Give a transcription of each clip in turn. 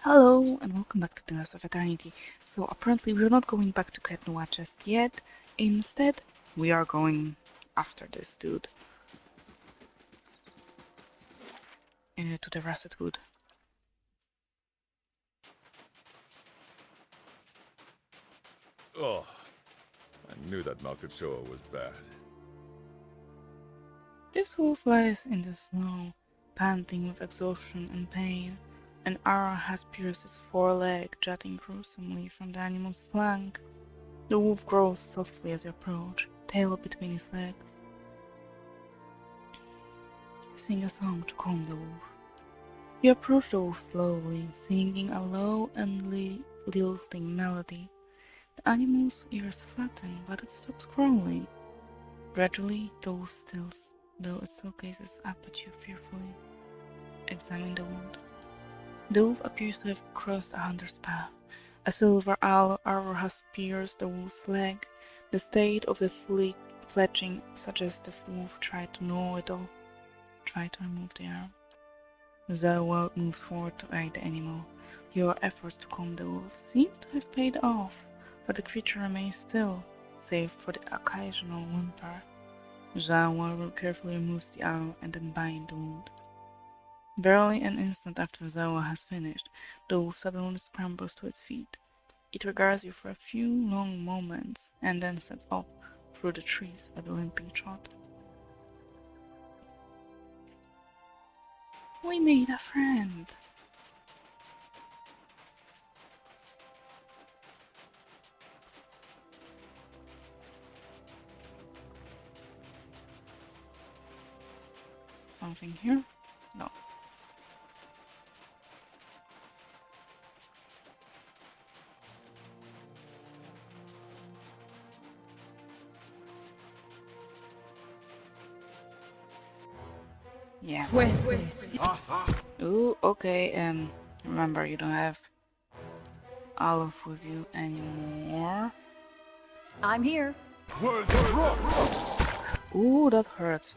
Hello and welcome back to Pillars of Eternity. So apparently we're not going back to Ketnua just yet. Instead, we are going after this dude. To the Russet Wood. Oh, I knew that Malkachoa was bad. This wolf lies in the snow, panting with exhaustion and pain. An arrow has pierced its foreleg, jutting gruesomely from the animal's flank. The wolf growls softly as you approach, tail between his legs. Sing a song to calm the wolf. You approach the wolf slowly, singing a low and lilting melody. The animal's ears flatten, but it stops growling. Gradually, the wolf stills, though it still gazes up at you fearfully. Examine the wound. The wolf appears to have crossed a hunter's path. A silver arrow has pierced the wolf's leg. The state of the fletching suggests the wolf tried to gnaw it off. Try to remove the arrow. Zawa moves forward to aid the animal. Your efforts to calm the wolf seem to have paid off, but the creature remains still, save for the occasional whimper. Zawa carefully removes the arrow and then binds the wound. Barely an instant after Zawa has finished, the wolf suddenly scrambles to its feet. It regards you for a few long moments and then sets off through the trees at a limping trot. We made a friend. Something here? No. Yeah. Ooh, okay, remember you don't have Olive with you anymore. I'm here. Ooh, that hurts.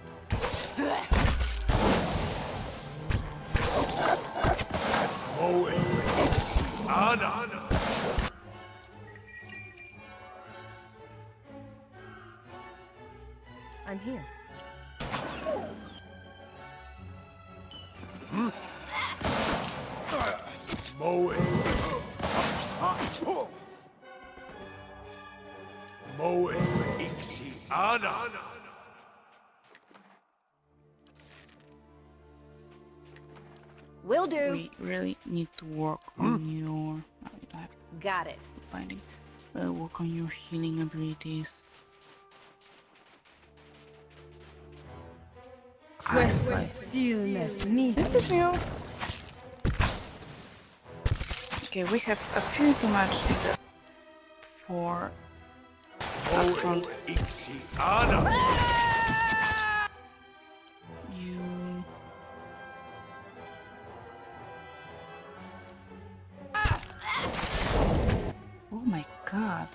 I'm here. Will do. We really need to work on your... No, you don't have Got it. binding. Work on your healing abilities. This is new. Okay, we have a few too much for upfront. You... Oh my god.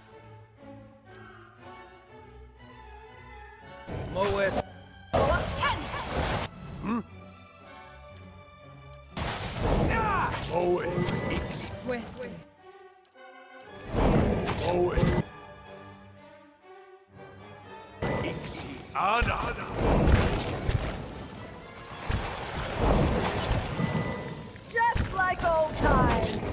Just like old times.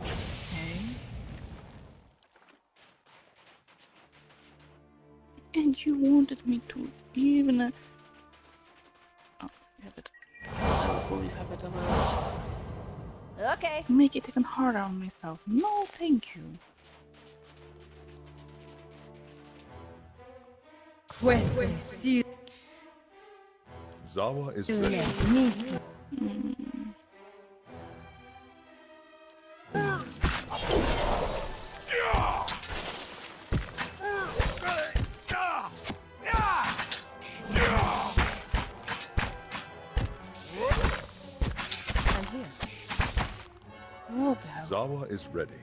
Okay. And you wanted me to even... Oh, you have it. Oh, you have it over. Okay. To make it even harder on myself. No, thank you. Zawa is ready. I'm here. What the hell? Zawa is ready.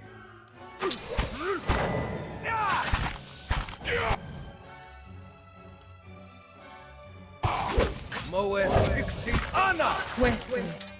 Moe Pixie Anna! Fuerte.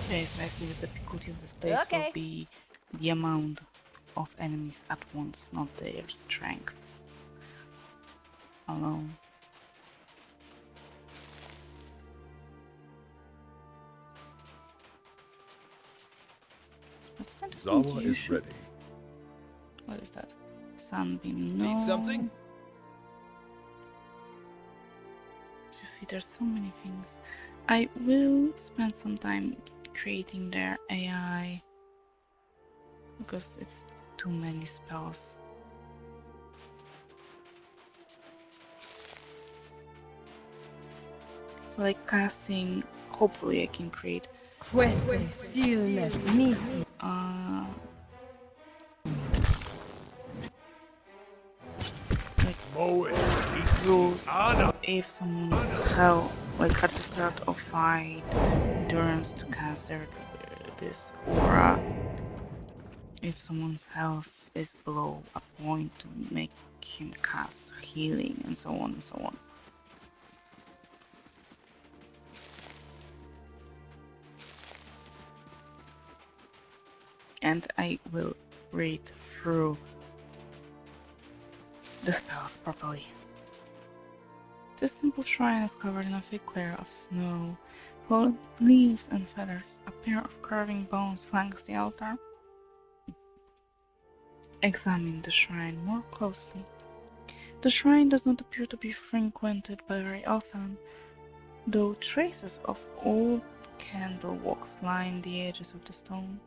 Okay, so I see the difficulty of this place will Okay. be the amount of enemies at once, not their strength alone. That's interesting. Zawa You is should. ready. What is that? Sunbeam. No. Need something? You see, there's so many things. I will spend some time creating their AI because it's too many spells. So like casting, hopefully I can create Fuerte. Stillness. Me. like Moe rules Anna! if someone's health, like at the start of fight, endurance to cast their this aura. If someone's health is below a point to make him cast healing and so on and so on. And I will read through the spells properly. This simple shrine is covered in a thick layer of snow. Fallen leaves and feathers, a pair of curving bones flanks the altar. Examine the shrine more closely. The shrine does not appear to be frequented very often, though traces of old candle wax line the edges of the stone.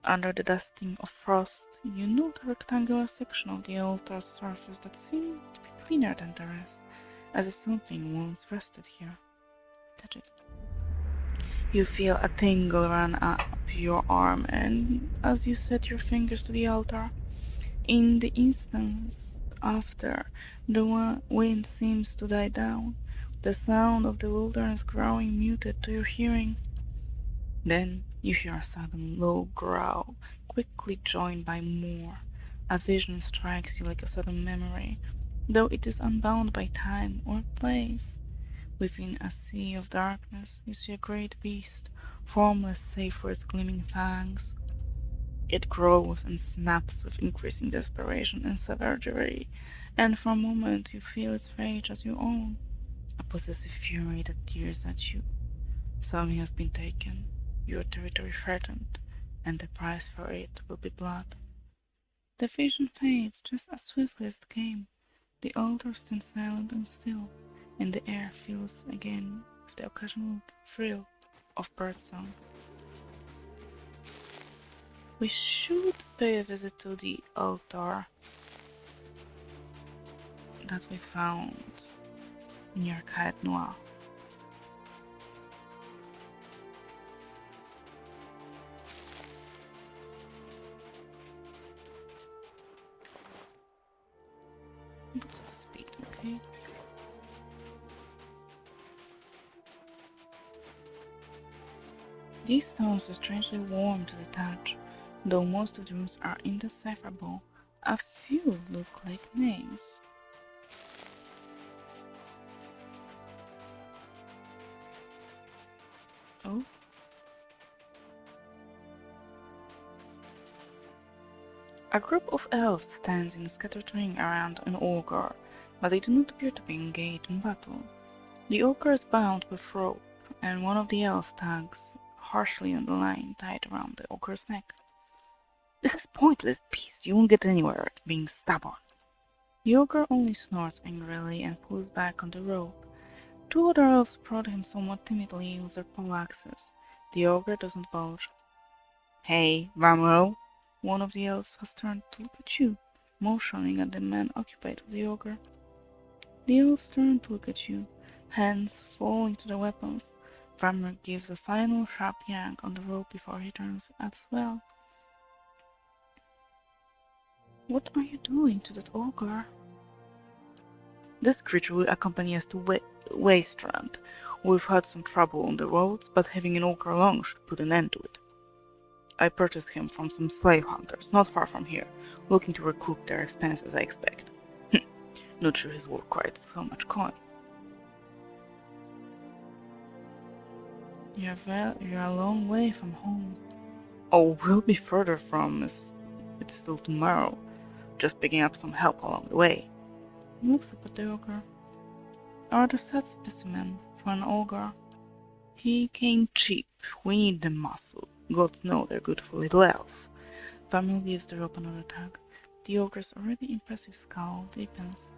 Under the dusting of frost, you note a rectangular section of the altar's surface that seemed to be cleaner than the rest, as if something once rested here. Touch it. You feel a tingle run up your arm, and as you set your fingers to the altar, in the instance after, the wind seems to die down, the sound of the wilderness growing muted to your hearing. Then you hear a sudden low growl, quickly joined by more. A vision strikes you like a sudden memory, though it is unbound by time or place. Within a sea of darkness, you see a great beast, formless save for its gleaming fangs. It grows and snaps with increasing desperation and savagery, and for a moment you feel its rage as your own, a possessive fury that tears at you. Something has been taken, your territory threatened, and the price for it will be blood. The vision fades just as swiftly as it came. The altar stands silent and still, and the air fills again with the occasional thrill of birdsong. We should pay a visit to the altar that we found near Caet Noir. Boots of speed, okay. These stones are strangely warm to the touch, though most of the rooms are indecipherable. A few look like names. Oh? A group of elves stands in a scattered ring around an ogre, but they do not appear to be engaged in battle. The ogre is bound with rope, and one of the elves tugs harshly on the line tied around the ogre's neck. "This is pointless, beast. You won't get anywhere being stubborn." The ogre only snorts angrily and pulls back on the rope. Two other elves prod him somewhat timidly with their poleaxes. The ogre doesn't budge. "Hey, Vamro!" One of the elves has turned to look at you, motioning at the man occupied with the ogre. The elves turn to look at you, hands falling to their weapons. Farmer gives a final sharp yank on the rope before he turns as well. What are you doing to that ogre? This creature will accompany us to Wasteland. We've had some trouble on the roads, but having an ogre along should put an end to it. I purchased him from some slave hunters, not far from here, looking to recoup their expenses, I expect. Not sure he's worth quite so much coin. You're a long way from home. Oh, we'll be further from it's still tomorrow. Just picking up some help along the way. Looks up at the ogre. A rather sad specimen for an ogre. He came cheap. We need the muscle. Gods know they're good for little elves. Famil gives the rope another tug. The ogre's already impressive scowl deepens.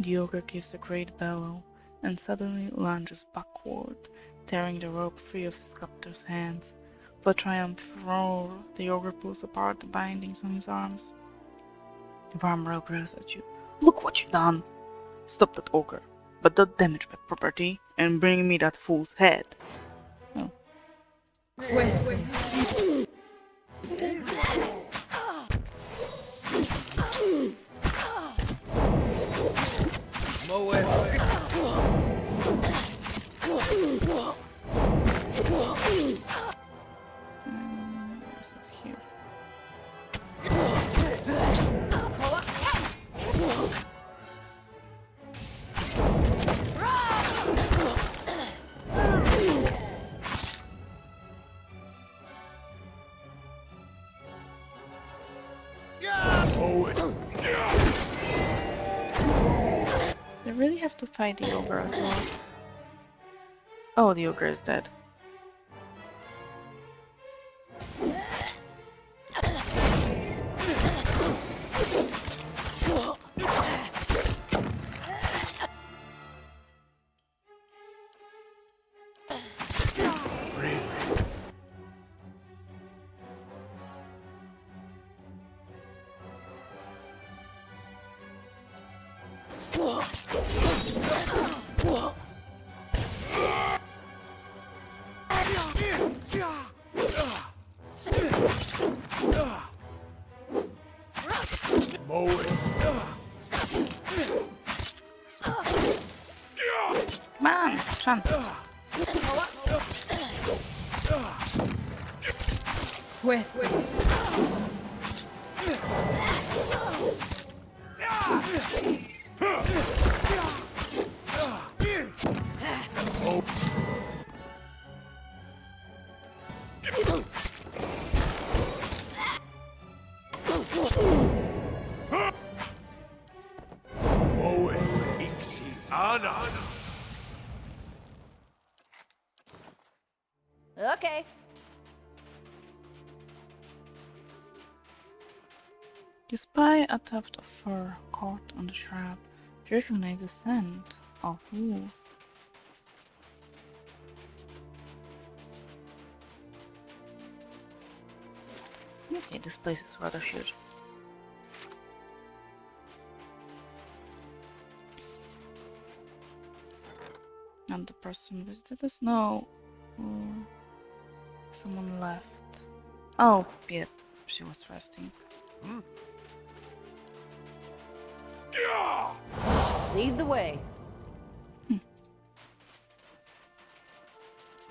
The ogre gives a great bellow and suddenly lunges backward, tearing the rope free of his captor's hands. With a triumphant roar, the ogre pulls apart the bindings on his arms. Varmro growls at you. Look what you've done! Stop that ogre, but don't damage my property, and bring me that fool's head. Oh. Where's it here? They really have to fight the ogre as well. Oh, the ogre is dead. Come on, Shan. Fuertes. Okay. You spy a tuft of fur caught on the shrub. You recognize the scent of wolf. Okay, this place is rather huge. And the person visited us? No. Someone left. Oh, yeah, she was resting. Lead the way.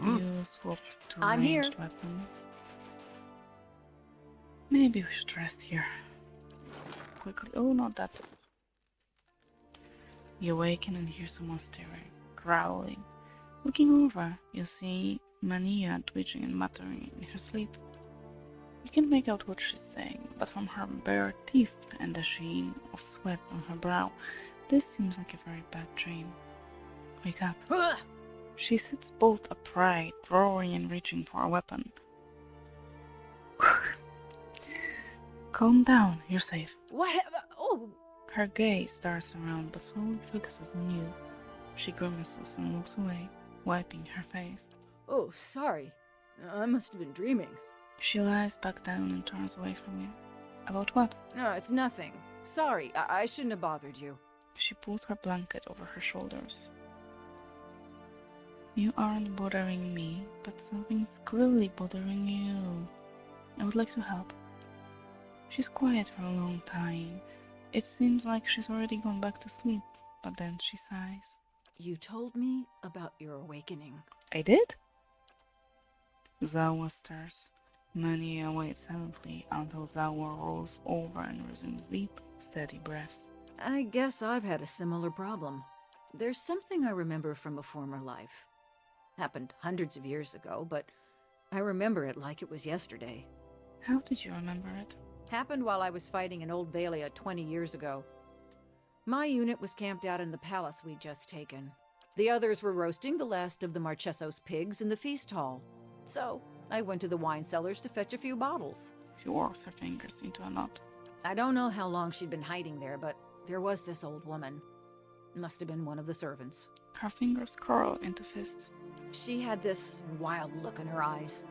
You swap to I'm here. ranged weapon. Maybe we should rest here. Quickly. Oh, not that. You awaken and hear someone staring, growling. Looking over, you see Mania twitching and muttering in her sleep. You can't make out what she's saying, but from her bare teeth and the sheen of sweat on her brow, this seems like a very bad dream. Wake up. She sits bolt upright, roaring and reaching for a weapon. Calm down, you're safe. What? Oh, Her gaze darts around but slowly focuses on you. She grimaces and looks away, wiping her face. oh, sorry. I must have been dreaming. She lies back down and turns away from you. About what? No, it's nothing. Sorry, I shouldn't have bothered you. She pulls her blanket over her shoulders. You aren't bothering me, but something's clearly bothering you. I would like to help. She's quiet for a long time. It seems like she's already gone back to sleep, but then she sighs. You told me about your awakening. I did? Zawa stirs. Mania waits silently until Zawa rolls over and resumes deep, steady breaths. I guess I've had a similar problem. There's something I remember from a former life. Happened hundreds of years ago, but I remember it like it was yesterday. How did you remember it? Happened while I was fighting in Old Valia 20 years ago. My unit was camped out in the palace we'd just taken. The others were roasting the last of the Marchesos pigs in the feast hall. So, I went to the wine cellars to fetch a few bottles. She works her fingers into a knot. I don't know how long she'd been hiding there, but there was this old woman. Must have been one of the servants. Her fingers curl into fists. She had this wild look in her eyes.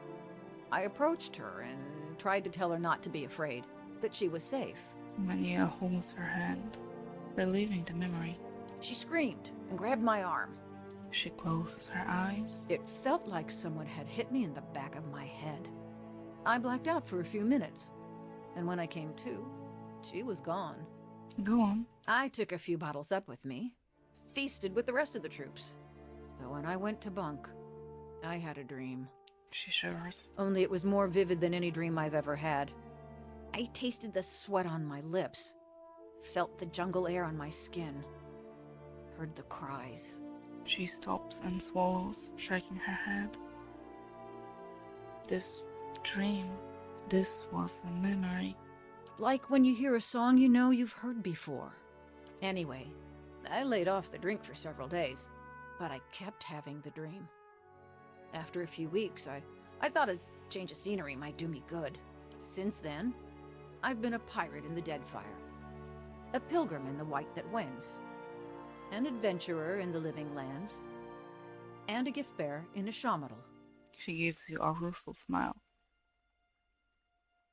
I approached her and tried to tell her not to be afraid, that she was safe. Mania holds her hand, reliving the memory. She screamed and grabbed my arm. She closes her eyes. It felt like someone had hit me in the back of my head. I blacked out for a few minutes, and when I came to, she was gone. Go on. I took a few bottles up with me, feasted with the rest of the troops. But when I went to bunk, I had a dream. She shivers. Only it was more vivid than any dream I've ever had. I tasted the sweat on my lips, felt the jungle air on my skin, heard the cries. She stops and swallows, shaking her head. This dream, this was a memory. Like when you hear a song you know you've heard before. Anyway, I laid off the drink for several days, but I kept having the dream. After a few weeks, I thought a change of scenery might do me good. Since then, I've been a pirate in the Deadfire, a pilgrim in the White That Wends, an adventurer in the Living Lands, and a gift bearer in a Shamadal. She gives you a rueful smile.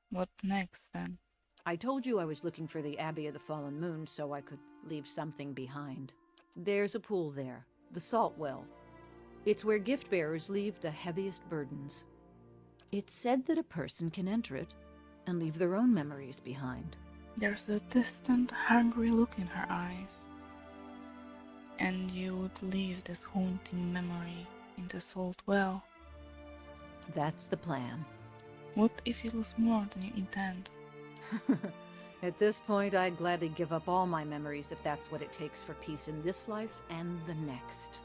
What next, then? I told you I was looking for the Abbey of the Fallen Moon so I could leave something behind. There's a pool there, the Salt Well. It's where gift bearers leave the heaviest burdens. It's said that a person can enter it and leave their own memories behind. There's a distant, hungry look in her eyes. And you would leave this haunting memory in the Salt Well. That's the plan. What if you lose more than you intend? At this point, I'd gladly give up all my memories if that's what it takes for peace in this life and the next.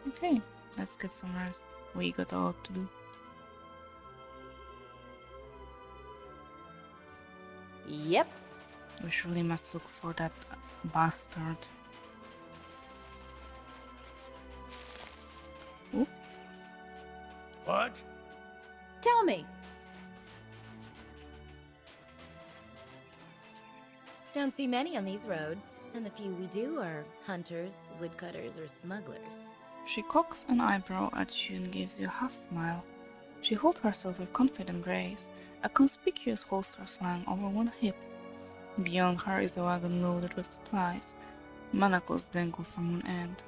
Okay, let's get some rest. We got a lot to do. Yep. We surely must look for that bastard. Ooh. What? Tell me. Don't see many on these roads, and the few we do are hunters, woodcutters, or smugglers. She cocks an eyebrow at you and gives you a half smile. She holds herself with confident grace, a conspicuous holster slung over one hip. Beyond her is a wagon loaded with supplies. Manacles dangle from one end.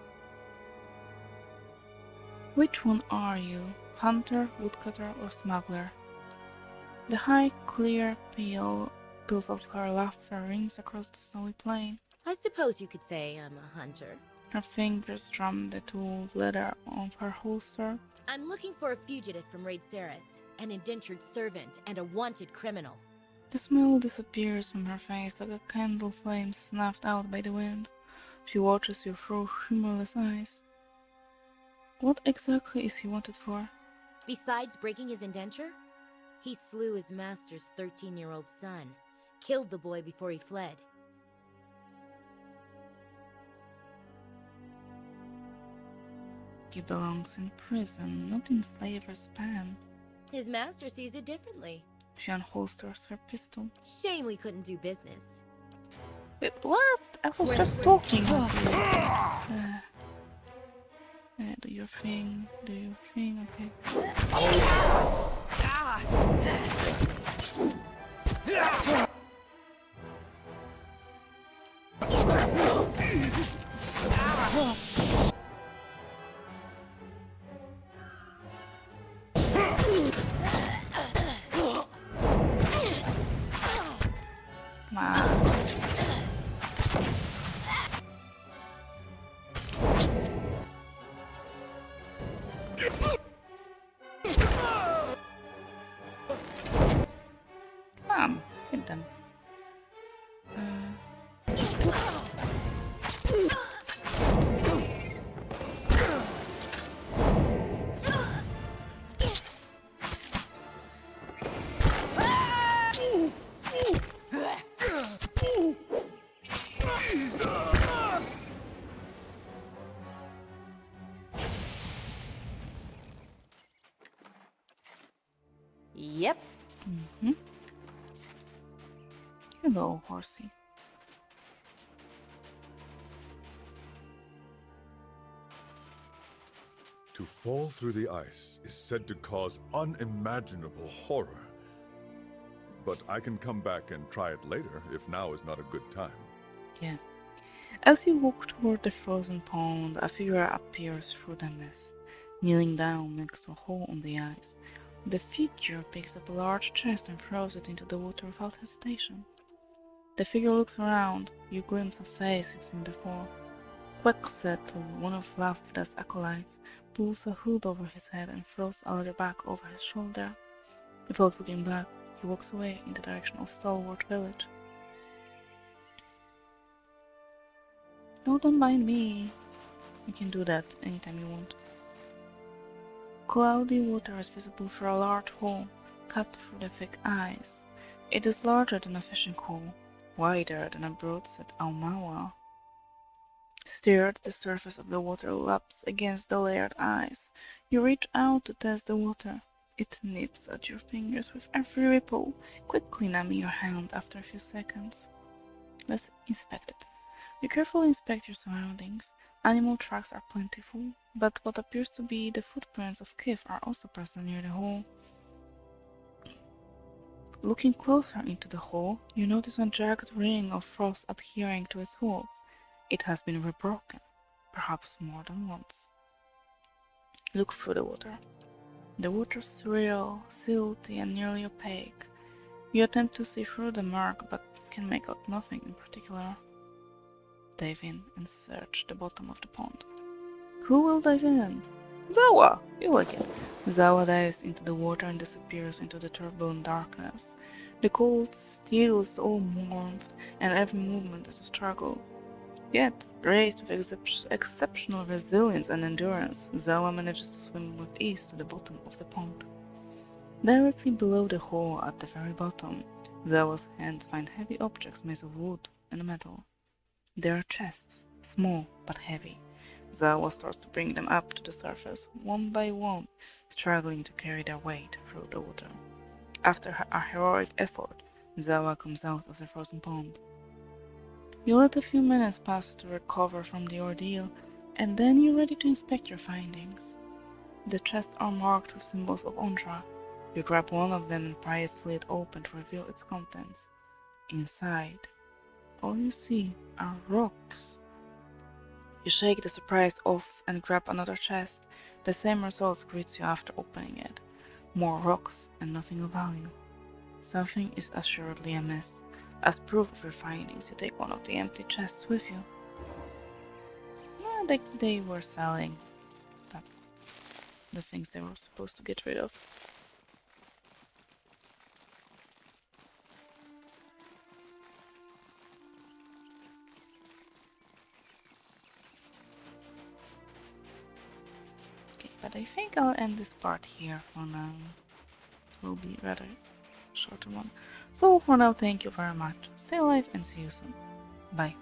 Which one are you? Hunter, woodcutter, or smuggler? The high, clear peals of her laughter rings across the snowy plain. I suppose you could say I'm a hunter. Her fingers drum the tooled leather of her holster. I'm looking for a fugitive from Raid Ceres, an indentured servant, and a wanted criminal. The smile disappears from her face like a candle flame snuffed out by the wind. She watches you through humorless eyes. What exactly is he wanted for? Besides breaking his indenture, he slew his master's 13-year-old son, killed the boy before he fled. He belongs in prison, not in slaver's pen. His master sees it differently. She unholsters her pistol. Shame we couldn't do business. Wait, what? I was just talking. Do your thing, okay. Hit them. Yep. Hello, horsey. To fall through the ice is said to cause unimaginable horror. But I can come back and try it later if now is not a good time. Yeah. As you walk toward the frozen pond, a figure appears through the mist, kneeling down next to a hole on the ice. The figure picks up a large chest and throws it into the water without hesitation. The figure looks around. You glimpse a face you've seen before. Quetzalcoatl, one of Lafda's acolytes, pulls a hood over his head and throws a leather bag over his shoulder. Without looking back, he walks away in the direction of Stalwart Village. No, don't mind me. You can do that anytime you want. Cloudy water is visible through a large hole cut through the thick ice. It is larger than a fishing hole, wider than a broadside Aumaua. Stirred, the surface of the water laps against the layered ice. You reach out to test the water. It nips at your fingers with every ripple, quickly numbing your hand after a few seconds. Let's inspect it. You carefully inspect your surroundings. Animal tracks are plentiful, but what appears to be the footprints of Kif are also present near the hole. Looking closer into the hole, you notice a jagged ring of frost adhering to its walls. It has been rebroken, perhaps more than once. Look through the water. The water is surreal, silty, and nearly opaque. You attempt to see through the mark, but can make out nothing in particular. Dive in and search the bottom of the pond. Who will dive in? Zawa! You like it. Zawa dives into the water and disappears into the turbulent darkness. The cold steals all warmth, and every movement is a struggle. Yet, raised with exceptional resilience and endurance, Zawa manages to swim with ease to the bottom of the pond. Directly below the hole at the very bottom, Zawa's hands find heavy objects made of wood and metal. They are chests, small but heavy. Zawa starts to bring them up to the surface, one by one, struggling to carry their weight through the water. After a heroic effort, Zawa comes out of the frozen pond. You let a few minutes pass to recover from the ordeal, and then you're ready to inspect your findings. The chests are marked with symbols of Ondra. You grab one of them and pry its lid open to reveal its contents. Inside, all you see are rocks. You shake the surprise off and grab another chest. The same result greets you after opening it. More rocks and nothing of value. Something is assuredly amiss. As proof of your findings, you take one of the empty chests with you. Yeah, they were selling the things they were supposed to get rid of. Okay, but I think I'll end this part here for now. It will be rather shorter one. So for now, thank you very much. Stay alive and see you soon. Bye.